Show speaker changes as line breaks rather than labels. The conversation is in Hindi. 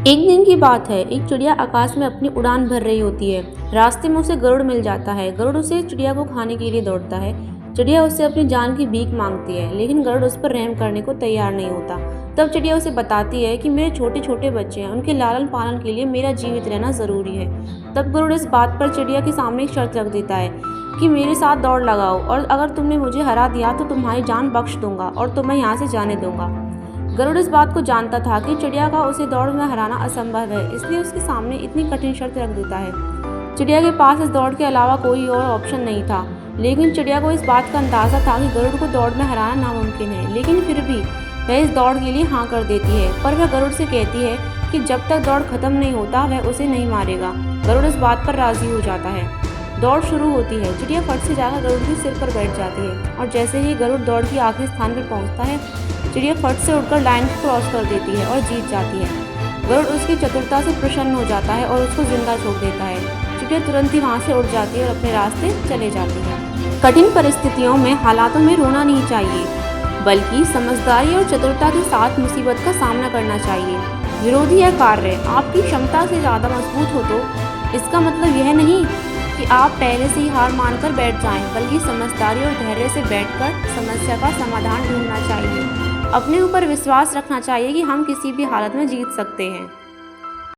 एक दिन की बात है। एक चिड़िया आकाश में अपनी उड़ान भर रही होती है। रास्ते में उसे गरुड़ मिल जाता है। गरुड़ उसे चिड़िया को खाने के लिए दौड़ता है। चिड़िया उससे अपनी जान की भीख मांगती है, लेकिन गरुड़ उस पर रहम करने को तैयार नहीं होता। तब चिड़िया उसे बताती है कि मेरे छोटे छोटे बच्चे हैं, उनके लालन पालन के लिए मेरा जीवित रहना जरूरी है। तब गरुड़ इस बात पर चिड़िया के सामने एक शर्त रख देता है कि मेरे साथ दौड़ लगाओ, और अगर तुमने मुझे हरा दिया तो तुम्हारी जान बख्श दूंगा और तुम्हें यहाँ से जाने दूंगा। गरुड़ इस बात को जानता था कि चिड़िया का उसे दौड़ में हराना असंभव है, इसलिए उसके सामने इतनी कठिन शर्त रख देता है। चिड़िया के पास इस दौड़ के अलावा कोई और ऑप्शन नहीं था, लेकिन चिड़िया को इस बात का अंदाजा था कि गरुड़ को दौड़ में हराना नामुमकिन है, लेकिन फिर भी वह इस दौड़ के लिए हाँ कर देती है। पर वह गरुड़ से कहती है कि जब तक दौड़ खत्म नहीं होता वह उसे नहीं मारेगा। गरुड़ इस बात पर राजी हो जाता है। दौड़ शुरू होती है। चिड़िया फट से जाकर गरुड़ के सिर पर बैठ जाती है, और जैसे ही गरुड़ दौड़ के आखिरी स्थान पर पहुंचता है, चिड़िया फट से उड़कर लाइन को क्रॉस कर देती है और जीत जाती है। गरुड़ उसकी चतुरता से प्रसन्न हो जाता है और उसको जिंदा छोड़ देता है। चिड़िया तुरंत ही वहां से उड़ जाती है और अपने रास्ते चले जाती है। कठिन परिस्थितियों में हालातों में रोना नहीं चाहिए, बल्कि समझदारी और चतुरता के साथ मुसीबत का सामना करना चाहिए। विरोधी या कार्य आपकी क्षमता से ज़्यादा मजबूत हो तो इसका मतलब यह नहीं कि आप पहले से ही हार मानकर बैठ जाएं, बल्कि समझदारी और धैर्य से बैठकर समस्या का समाधान ढूंढना चाहिए। अपने ऊपर विश्वास रखना चाहिए कि हम किसी भी हालत में जीत सकते हैं।